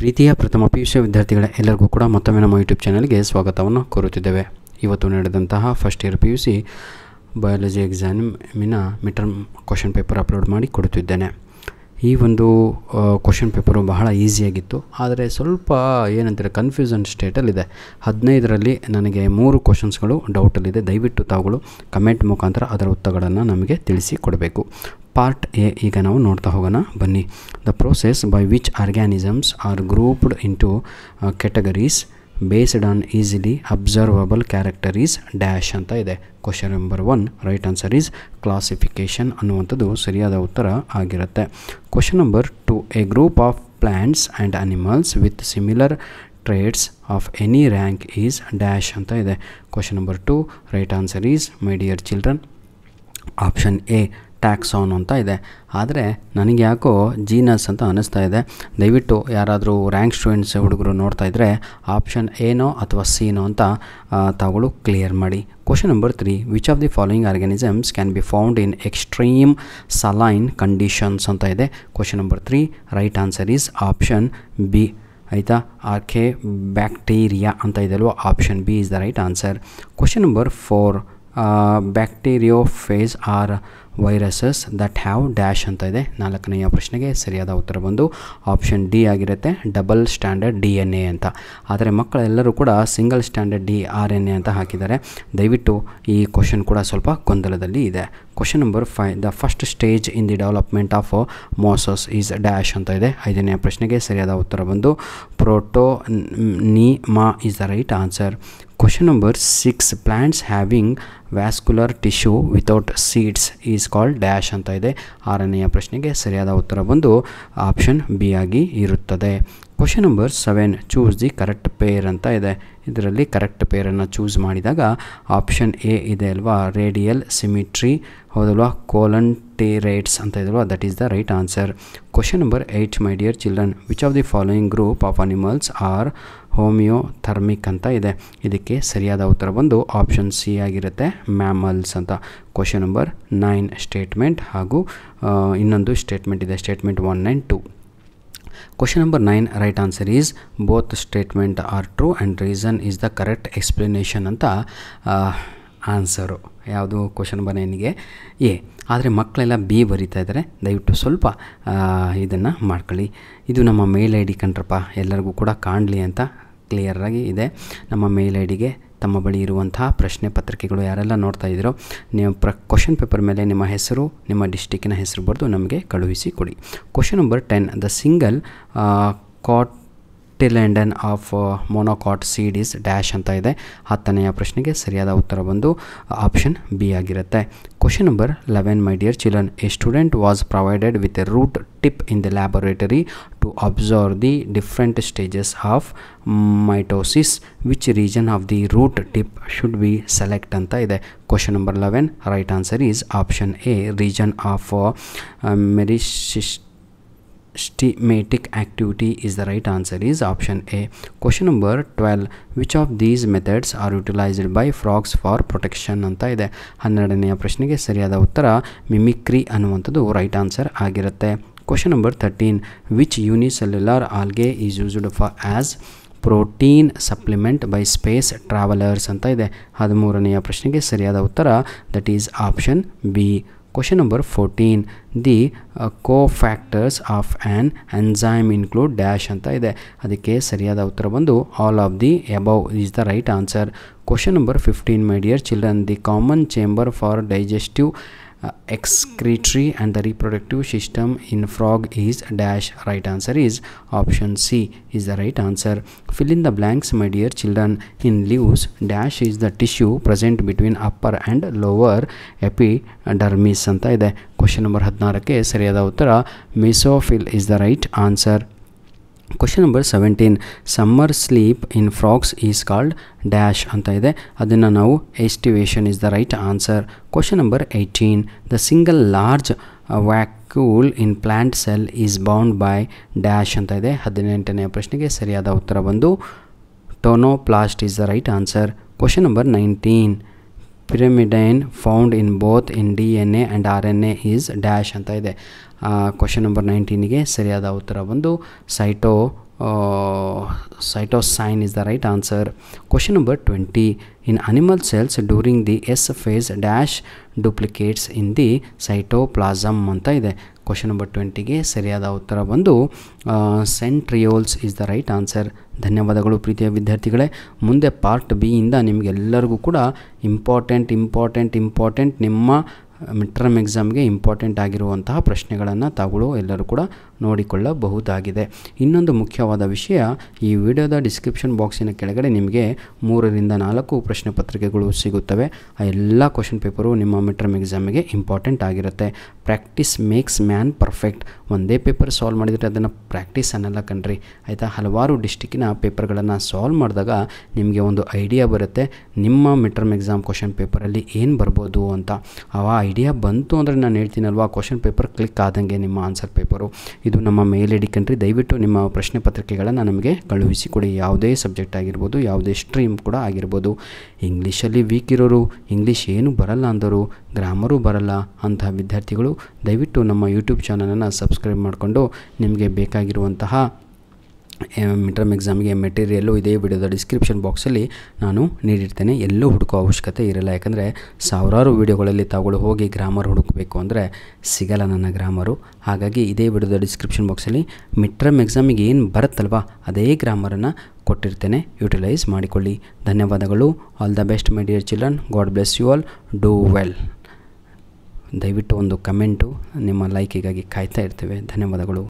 ಪ್ರೀತಿಯ ಪ್ರಥಮ PUC ವಿದ್ಯಾರ್ಥಿಗಳ ಎಲ್ಲರಿಗೂ ಕೂಡ ಮತ್ತೊಮ್ಮೆ ನಮ್ಮ ಯೂಟ್ಯೂಬ್ ಚಾನಲ್ಗೆ ಸ್ವಾಗತವನ್ನು ಕೋರುತ್ತಿದ್ದೇವೆ. ಇವತ್ತು ನಡೆದಂತಹ ಫಸ್ಟ್ ಇಯರ್ PUC ಬಯಾಲಜಿ ಎಕ್ಸಾಮಿನ mid term question paper upload ಮಾಡಿ ಕೊಡುತ್ತಿದ್ದೇನೆ. ಈ ಒಂದು ಕ್ವಶನ್ ಪೇಪರು ಬಹಳ ಈಸಿಯಾಗಿತ್ತು, ಆದರೆ ಸ್ವಲ್ಪ ಏನಂತಾರೆ ಕನ್ಫ್ಯೂಷನ್ ಸ್ಟೇಟಲ್ಲಿದೆ. 15ರಲ್ಲಿ ನನಗೆ 3 ಕ್ವಶನ್ಸ್ಗಳು ಡೌಟಲ್ಲಿದೆ. ದಯವಿಟ್ಟು ತಾವುಗಳು ಕಮೆಂಟ್ ಮುಖಾಂತರ ಅದರ ಉತ್ತರಗಳನ್ನು ನಮಗೆ ತಿಳಿಸಿ ಕೊಡಬೇಕು. ಪಾರ್ಟ್ ಎ ಈಗ ನಾವು ನೋಡ್ತಾ ಹೋಗೋಣ ಬನ್ನಿ. The process by which organisms are grouped into categories based on easily observable character is dash ಅಂತ ಇದೆ. Question number 1 right answer is classification ಅನ್ನುವಂಥದ್ದು ಸರಿಯಾದ ಉತ್ತರ ಆಗಿರುತ್ತೆ. Question number 2 a group of plants and animals with similar traits of any rank is dash ಅಂತ ಇದೆ. Question number 2 right answer is my dear children option A taxon ಅಂತ ಇದೆ. ಆದರೆ ನನಗೆ ಯಾಕೋ ಜೀನಸ್ ಅಂತ ಅನ್ನಿಸ್ತಾ ಇದೆ. ದಯವಿಟ್ಟು ಯಾರಾದರೂ ರ್ಯಾಂಕ್ ಸ್ಟೂಡೆಂಟ್ಸ್ ಹುಡುಗರು ನೋಡ್ತಾ ಇದ್ದರೆ ಆಪ್ಷನ್ ಏನೋ ಅಥವಾ ಸಿನೋ ಅಂತ ತಾವುಗಳು ಕ್ಲಿಯರ್ ಮಾಡಿ. Question number 3 which of the following organisms can be found in extreme saline conditions ಅಂತ ಇದೆ. Question number 3 right answer is option B. ಆಯಿತಾ, ಆರ್ಕೆ ಬ್ಯಾಕ್ಟೀರಿಯಾ ಅಂತ ಇದೆ ಅಲ್ವ, option B is the right answer. Question number 4 bacteriophage are viruses that have dash ಅಂತ ಇದೆ. 4ನೆಯ ಪ್ರಶ್ನೆಗೆ ಸರಿಯಾದ ಉತ್ತರ ಬಂದು ಆಪ್ಷನ್ ಡಿ ಆಗಿರುತ್ತೆ, ಡಬಲ್ ಸ್ಟ್ಯಾಂಡರ್ಡ್ DNA ಅಂತ. ಆದರೆ ಮಕ್ಕಳೆಲ್ಲರೂ ಕೂಡ ಸಿಂಗಲ್ ಸ್ಟ್ಯಾಂಡರ್ಡ್ RNA ಅಂತ ಹಾಕಿದ್ದಾರೆ. ದಯವಿಟ್ಟು ಈ ಕ್ವಶನ್ ಕೂಡ ಸ್ವಲ್ಪ ಗೊಂದಲದಲ್ಲಿ ಇದೆ. Question number 5 the first stage in the development of mosses is dash ಅಂತ ಇದೆ. 5ನೆಯ ಪ್ರಶ್ನೆಗೆ ಸರಿಯಾದ ಉತ್ತರ ಬಂದು protonema is the right answer. Question number 6 plants having vascular tissue without seeds is called dash ಅಂತ ಇದೆ. 6ನೆಯ ಪ್ರಶ್ನೆಗೆ ಸರಿಯಾದ ಉತ್ತರ ಬಂದು ಆಪ್ಷನ್ ಬಿ ಆಗಿ ಇರುತ್ತದೆ. Question number 7 choose the correct pair ಅಂತ ಇದೆ. ಇದರಲ್ಲಿ ಕರೆಕ್ಟ್ ಪೇರನ್ನು ಚೂಸ್ ಮಾಡಿದಾಗ ಆಪ್ಷನ್ ಎ ಇದೆ ಅಲ್ವಾ, ರೇಡಿಯಲ್ ಸಿಮಿಟ್ರಿ ಹೌದಲ್ವಾ, ಕೋಲಂಟೇರೇಟ್ಸ್ ಅಂತ ಇದಲ್ವಾ, that is the right answer. Question number 8 my dear children which of the following group of animals are homeothermic ಅಂತ ಇದೆ. ಇದಕ್ಕೆ ಸರಿಯಾದ ಉತ್ತರ ಬಂದು ಆಪ್ಷನ್ ಸಿ ಆಗಿರುತ್ತೆ, ಮ್ಯಾಮಲ್ಸ್ ಅಂತ. ಕ್ವಶನ್ ನಂಬರ್ 9 ಸ್ಟೇಟ್ಮೆಂಟ್ ಹಾಗೂ ಇನ್ನೊಂದು ಸ್ಟೇಟ್ಮೆಂಟ್ ಇದೆ, statement 1 and 2. Question number 9 right answer is both statement are true and reason is the correct explanation ಅಂತ ಆನ್ಸರು. ಯಾವುದು ಕ್ವಶನ್ ನಂಬರ್ 9ಗೆ ಎ. ಆದರೆ ಮಕ್ಕಳೆಲ್ಲ ಬಿ ಬರೀತಾ ಇದ್ದಾರೆ, ದಯವಿಟ್ಟು ಸ್ವಲ್ಪ ಇದನ್ನು ಮಾಡ್ಕೊಳ್ಳಿ. ಇದು ನಮ್ಮ ಮೇಲ್ ID ಕಣ್ರಪ್ಪ, ಎಲ್ಲರಿಗೂ ಕೂಡ ಕಾಣಲಿ ಅಂತ ಕ್ಲಿಯರಾಗಿ ಇದೆ. ನಮ್ಮ ಮೇಲ್ IDಗೆ ತಮ್ಮ ಬಳಿ ಇರುವಂತಹ ಪ್ರಶ್ನೆ ಪತ್ರಿಕೆಗಳು ಯಾರೆಲ್ಲ ನೋಡ್ತಾ ಇದ್ದೀರೋ ನೀವು ಕ್ವಶನ್ ಪೇಪರ್ ಮೇಲೆ ನಿಮ್ಮ ಹೆಸರು, ನಿಮ್ಮ ಡಿಸ್ಟಿಕ್ಕಿನ ಹೆಸರು ಬರೆದು ನಮಗೆ ಕಳುಹಿಸಿ ಕೊಡಿ. Question number 10 the single cotyledon of monocot seed is dash ಅಂತ ಇದೆ. 10ನೆಯ ಪ್ರಶ್ನೆಗೆ ಸರಿಯಾದ ಉತ್ತರ ಬಂದು ಆಪ್ಷನ್ ಬಿ ಆಗಿರುತ್ತೆ. Question number 11 my dear children a student was provided with a root tip in the laboratory to observe the different stages of mitosis which region of the root tip should we select ಅಂತ ಇದೆ. Question number 11 right answer is option A region of meristematic activity is the right answer is option A. Question number 12 which of these methods are utilized by frogs for protection ಅಂತ ಇದೆ. 12ನೆಯ ಪ್ರಶ್ನೆಗೆ ಸರಿಯಾದ ಉತ್ತರ mimicry ಅನ್ನುವಂಥದ್ದು right answer ಆಗಿರುತ್ತೆ. Question number 13 which unicellular algae is used far as protein supplement by space travellers ಅಂತ ಇದೆ. 13ನೆಯ ಪ್ರಶ್ನೆಗೆ ಸರಿಯಾದ ಉತ್ತರ that is option B. Question number 14 the cofactors of an enzyme include dash ಅಂತ ಇದೆ. ಅದಕ್ಕೆ ಸರಿಯಾದ ಉತ್ತರ ಬಂದು all of the above is the right answer. Question number 15 my dear children the common chamber for digestive excretory and the reproductive system in frog is dash. Right answer is option C is the right answer. Fill in the blanks my dear children. In leaves dash is the tissue present between upper and lower epidermis ಅಂತ ಇದೆ. Question number 16ಕ್ಕೆ ಸರಿಯಾದ ಉತ್ತರ mesophyll is the right answer. Question number 17 summer sleep in frogs is called dash ಅಂತ ಇದೆ. ಅದನ್ನು ನಾವು aestivation is the right answer. Question number 18 the single large vacuole in plant cell is bound by dash ಅಂತ ಇದೆ. 18ನೆಯ ಪ್ರಶ್ನೆಗೆ ಸರಿಯಾದ ಉತ್ತರ ಬಂದು tonoplast is the right answer. Question number 19 pyrimidine found in both in DNA and RNA is dash ಅಂತ ಇದೆ. Question number 19ಗೆ ಸರಿಯಾದ ಉತ್ತರ ಬಂದು cytosine is the right answer. Question number 20. In animal cells during the S phase dash duplicates in the cytoplasm ಅಂತ ಇದೆ. Question number 20ಗೆ ಸರಿಯಾದ ಉತ್ತರ ಬಂದು centrioles is the right answer. ಧನ್ಯವಾದಗಳು ಪ್ರೀತಿಯ ವಿದ್ಯಾರ್ಥಿಗಳೇ. ಮುಂದೆ ಪಾರ್ಟ್ ಬಿ ಇಂದ ನಿಮಗೆಲ್ಲರಿಗೂ ಕೂಡ ಇಂಪಾರ್ಟೆಂಟ್ ನಿಮ್ಮ ಮಿಡ್-ಟರ್ಮ್ ಎಕ್ಸಾಮ್ಗೆ ಇಂಪಾರ್ಟೆಂಟ್ ಆಗಿರುವಂತಹ ಪ್ರಶ್ನೆಗಳನ್ನು ತಾವುಗಳು ಎಲ್ಲರೂ ಕೂಡ ನೋಡಿಕೊಳ್ಳಬಹುದಾಗಿದೆ. ಇನ್ನೊಂದು ಮುಖ್ಯವಾದ ವಿಷಯ, ಈ ವಿಡಿಯೋದ ಡಿಸ್ಕ್ರಿಪ್ಷನ್ ಬಾಕ್ಸಿನ ಕೆಳಗಡೆ ನಿಮಗೆ 3 ರಿಂದ 4 ಪ್ರಶ್ನೆ ಪತ್ರಿಕೆಗಳು ಸಿಗುತ್ತವೆ. ಆ ಎಲ್ಲ ಕ್ವಶನ್ ಪೇಪರು ನಿಮ್ಮ ಮಿಡ್-ಟರ್ಮ್ ಎಕ್ಸಾಮಿಗೆ ಇಂಪಾರ್ಟೆಂಟ್ ಆಗಿರುತ್ತೆ. Practice makes man perfect. ಒಂದೇ ಪೇಪರ್ ಸಾಲ್ವ್ ಮಾಡಿದರೆ ಅದನ್ನು ಪ್ರಾಕ್ಟೀಸ್ ಅನ್ನಲ್ಲ ಕಣ್ರಿ, ಆಯಿತಾ. ಹಲವಾರು ಡಿಸ್ಟಿಕ್ಕಿನ ಪೇಪರ್ಗಳನ್ನು ಸಾಲ್ವ್ ಮಾಡಿದಾಗ ನಿಮಗೆ ಒಂದು ಐಡಿಯಾ ಬರುತ್ತೆ ನಿಮ್ಮ ಮಿಡ್-ಟರ್ಮ್ ಎಕ್ಸಾಮ್ ಕ್ವಶನ್ ಪೇಪರಲ್ಲಿ ಏನು ಬರ್ಬೋದು ಅಂತ. ಆ ಐಡಿಯಾ ಬಂತು ಅಂದರೆ ನಾನು ಹೇಳ್ತೀನಲ್ವಾ, ಕ್ವಶನ್ ಪೇಪರ್ ಕ್ಲಿಕ್ ಆದಂಗೆ ನಿಮ್ಮ ಆನ್ಸರ್ ಪೇಪರು. ಇದು ನಮ್ಮ ಮೇಲ್ ಐ ಡಿ ಕಣ್ರಿ. ದಯವಿಟ್ಟು ನಿಮ್ಮ ಪ್ರಶ್ನೆ ಪತ್ರಿಕೆಗಳನ್ನು ನಮಗೆ ಕಳುಹಿಸಿಕೊಡಿ. ಯಾವುದೇ ಸಬ್ಜೆಕ್ಟ್ ಆಗಿರ್ಬೋದು, ಯಾವುದೇ ಸ್ಟ್ರೀಮ್ ಕೂಡ ಆಗಿರ್ಬೋದು. ಇಂಗ್ಲೀಷಲ್ಲಿ ವೀಕ್ ಇರೋರು, ಇಂಗ್ಲೀಷ್ ಏನು ಬರಲ್ಲ ಅಂದರು, ಗ್ರಾಮರು ಬರಲ್ಲ ಅಂತಹ ವಿದ್ಯಾರ್ಥಿಗಳು ದಯವಿಟ್ಟು ನಮ್ಮ ಯೂಟ್ಯೂಬ್ ಚಾನಲನ್ನು ಸಬ್ಸ್ಕ್ರೈಬ್ ಮಾಡಿಕೊಂಡು ನಿಮಗೆ ಬೇಕಾಗಿರುವಂತಹ ಮಿಡ್-ಟರ್ಮ್ ಎಕ್ಸಾಮ್ಗೆ ಮೆಟೀರಿಯಲ್ಲು ಇದೇ ವಿಡಿಯೋದ ಡಿಸ್ಕ್ರಿಪ್ಷನ್ ಬಾಕ್ಸಲ್ಲಿ ನಾನು ನೀಡಿರ್ತೇನೆ. ಎಲ್ಲೂ ಹುಡುಕೋ ಅವಶ್ಯಕತೆ ಇರಲ್ಲ. ಯಾಕಂದರೆ ಸಾವಿರಾರು ವಿಡಿಯೋಗಳಲ್ಲಿ ತಾವುಗಳು ಹೋಗಿ ಗ್ರಾಮರ್ ಹುಡುಕಬೇಕು ಅಂದರೆ ಸಿಗಲ್ಲ ನನ್ನ ಗ್ರಾಮರು. ಹಾಗಾಗಿ ಇದೇ ವಿಡಿಯೋದ ಡಿಸ್ಕ್ರಿಪ್ಷನ್ ಬಾಕ್ಸಲ್ಲಿ ಮಿಡ್-ಟರ್ಮ್ ಎಕ್ಸಾಮಿಗೆ ಏನು ಬರುತ್ತಲ್ವ ಅದೇ ಗ್ರಾಮರನ್ನು ಕೊಟ್ಟಿರ್ತೇನೆ, ಯುಟಿಲೈಸ್ ಮಾಡಿಕೊಳ್ಳಿ. ಧನ್ಯವಾದಗಳು. All the best my dear children. God bless you all. Do well. ದಯವಿಟ್ಟು ಒಂದು ಕಮೆಂಟು, ನಿಮ್ಮ ಲೈಕಿಗಾಗಿ ಕಾಯ್ತಾ ಇರ್ತೇವೆ. ಧನ್ಯವಾದಗಳು.